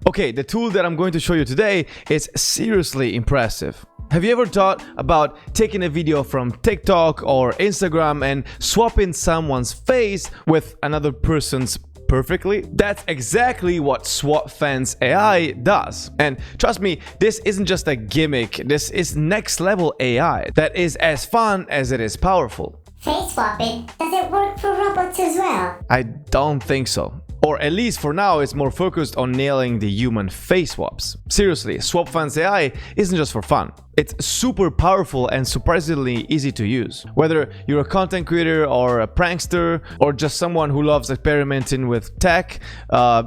Okay, the tool that I'm going to show you today is seriously impressive. Have you ever thought about taking a video from TikTok or Instagram and swapping someone's face with another person's perfectly? That's exactly what SwapFans AI does. And trust me, this isn't just a gimmick, this is next level AI that is as fun as it is powerful. Face swapping, does it work for robots as well? I don't think so. Or at least for now, it's more focused on nailing the human face swaps. Seriously, SwapFans AI isn't just for fun. It's super powerful and surprisingly easy to use. Whether you're a content creator or a prankster or just someone who loves experimenting with tech,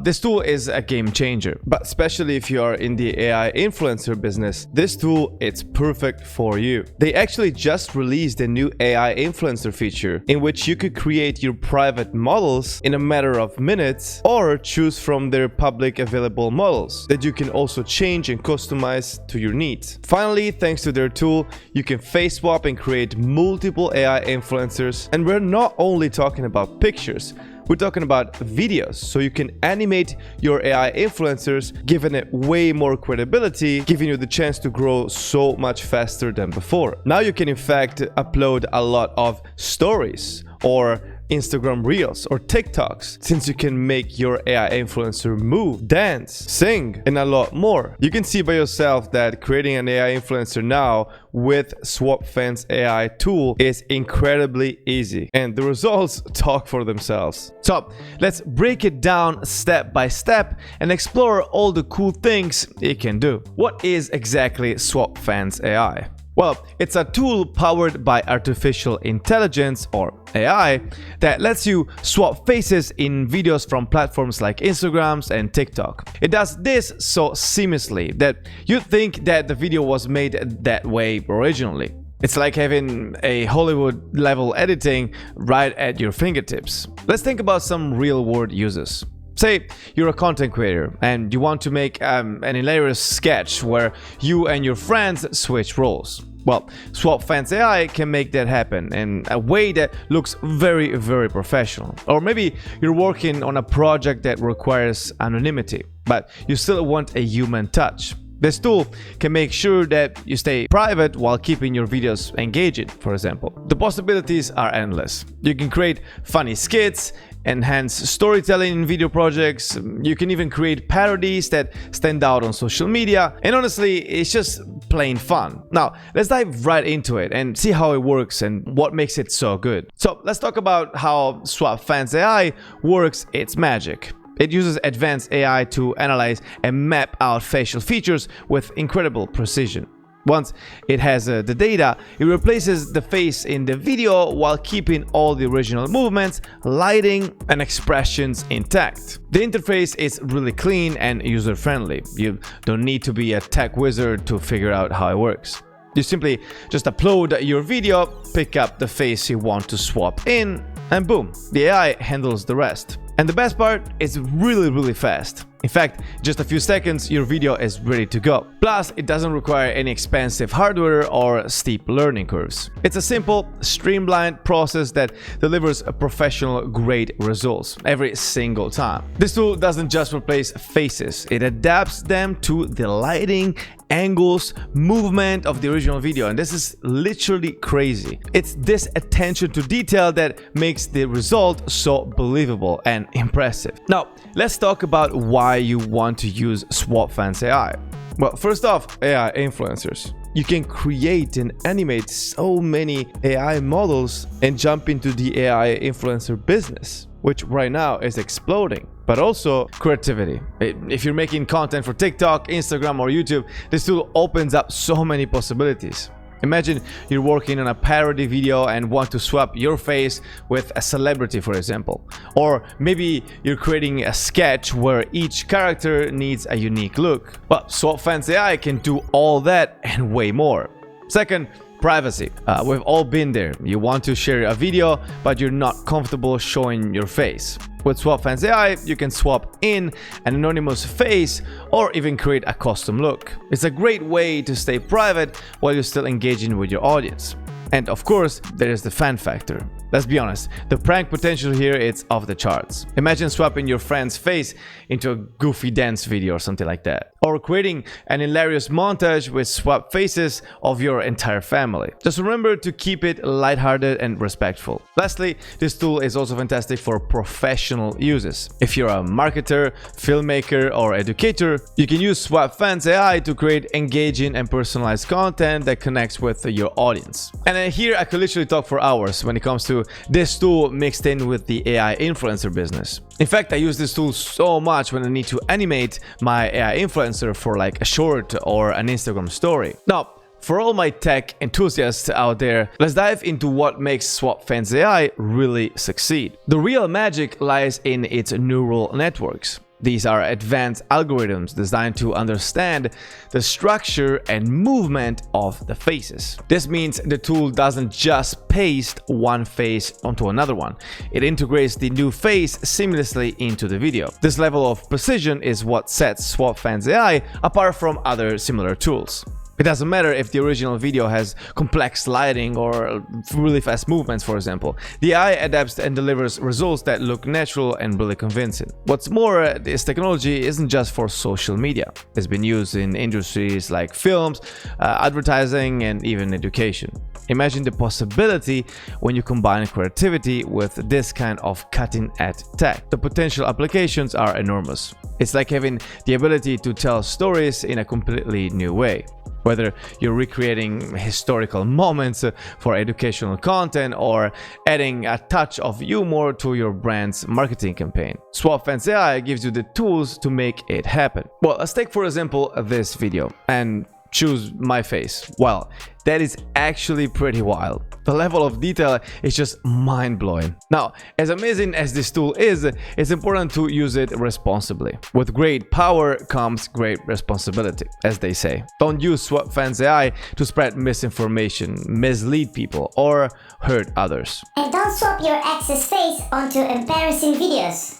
this tool is a game changer. But especially if you are in the AI influencer business, this tool it's perfect for you. They actually just released a new AI influencer feature in which you could create your private models in a matter of minutes or choose from their public available models that you can also change and customize to your needs. Finally, thanks to their tool, you can face swap and create multiple AI influencers. And we're not only talking about pictures, we're talking about videos. So you can animate your AI influencers, giving it way more credibility, giving you the chance to grow so much faster than before. Now you can in fact upload a lot of stories or Instagram Reels or TikToks, since you can make your AI influencer move, dance, sing, and a lot more. You can see by yourself that creating an AI influencer now with SwapFans AI tool is incredibly easy, and the results talk for themselves. So let's break it down step by step and explore all the cool things it can do. What is exactly SwapFans AI? Well, it's a tool powered by artificial intelligence, or AI, that lets you swap faces in videos from platforms like Instagram and TikTok. It does this so seamlessly that you'd think that the video was made that way originally. It's like having a Hollywood level editing right at your fingertips. Let's think about some real-world uses. Say you're a content creator and you want to make an hilarious sketch where you and your friends switch roles. Well, SwapFans AI can make that happen in a way that looks very, very professional. Or maybe you're working on a project that requires anonymity, but you still want a human touch. This tool can make sure that you stay private while keeping your videos engaging, for example. The possibilities are endless. You can create funny skits, enhance storytelling in video projects, you can even create parodies that stand out on social media, and honestly, it's just plain fun. Now, let's dive right into it and see how it works and what makes it so good. So let's talk about how SwapFans AI works its magic. It uses advanced AI to analyze and map out facial features with incredible precision. Once it has the data, it replaces the face in the video while keeping all the original movements, lighting, and expressions intact. The interface is really clean and user-friendly. You don't need to be a tech wizard to figure out how it works. You simply just upload your video, pick up the face you want to swap in, and boom, the AI handles the rest. And the best part, it's really fast. In fact, just a few seconds, your video is ready to go. Plus, it doesn't require any expensive hardware or steep learning curves. It's a simple, streamlined process that delivers professional-grade results every single time. This tool doesn't just replace faces, it adapts them to the lighting, angles, movement of the original video, and this is literally crazy. It's this attention to detail that makes the result so believable and impressive. Now, let's talk about why you want to use SwapFans AI. Well, first off, AI influencers. You can create and animate so many AI models and jump into the AI influencer business, which right now is exploding. But also creativity. If you're making content for TikTok, Instagram, or YouTube, this tool opens up so many possibilities. Imagine you're working on a parody video and want to swap your face with a celebrity, for example. Or maybe you're creating a sketch where each character needs a unique look. Well, SwapFans AI can do all that and way more. Second, privacy. We've all been there. You want to share a video, but you're not comfortable showing your face. With SwapFans AI, you can swap in an anonymous face or even create a custom look. It's a great way to stay private while you're still engaging with your audience. And of course, there is the fan factor. Let's be honest, the prank potential here is off the charts. Imagine swapping your friend's face into a goofy dance video or something like that. Or creating an hilarious montage with swap faces of your entire family. Just remember to keep it lighthearted and respectful. Lastly, this tool is also fantastic for professional uses. If you're a marketer, filmmaker, or educator, you can use SwapFans AI to create engaging and personalized content that connects with your audience. And here I could literally talk for hours when it comes to this tool mixed in with the AI influencer business. In fact, I use this tool so much when I need to animate my AI influencer for like a short or an Instagram story. Now, for all my tech enthusiasts out there, let's dive into what makes SwapFans AI really succeed. The real magic lies in its neural networks. These are advanced algorithms designed to understand the structure and movement of the faces. This means the tool doesn't just paste one face onto another one. It integrates the new face seamlessly into the video. This level of precision is what sets SwapFans AI apart from other similar tools. It doesn't matter if the original video has complex lighting or really fast movements, for example. The AI adapts and delivers results that look natural and really convincing. What's more, this technology isn't just for social media. It's been used in industries like films, advertising, and even education. Imagine the possibility when you combine creativity with this kind of cutting-edge tech. The potential applications are enormous. It's like having the ability to tell stories in a completely new way. Whether you're recreating historical moments for educational content or adding a touch of humor to your brand's marketing campaign, SwapFans AI gives you the tools to make it happen. Well, let's take for example this video and choose my face. Well, that is actually pretty wild. The level of detail is just mind-blowing. Now, as amazing as this tool is, it's important to use it responsibly. With great power comes great responsibility, as they say. Don't use SwapFans AI to spread misinformation, mislead people, or hurt others. And don't swap your ex's face onto embarrassing videos.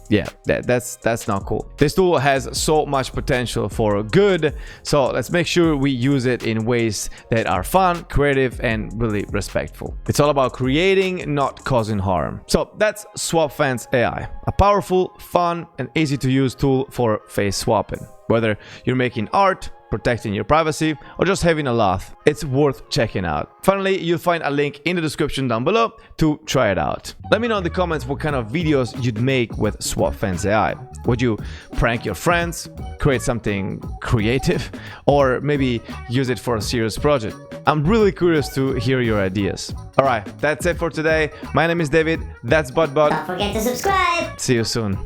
Yeah, that's not cool. This tool has so much potential for good, so let's make sure we use it in ways that are fun, creative, and really respectful. It's all about creating, not causing harm. So that's SwapFans AI, a powerful, fun, and easy to use tool for face swapping. Whether you're making art, protecting your privacy, or just having a laugh, it's worth checking out. Finally, you'll find a link in the description down below to try it out. Let me know in the comments what kind of videos you'd make with SwapFans AI. Would you prank your friends, create something creative, or maybe use it for a serious project? I'm really curious to hear your ideas. Alright, that's it for today. My name is David, that's BotBot. Don't forget to subscribe. See you soon.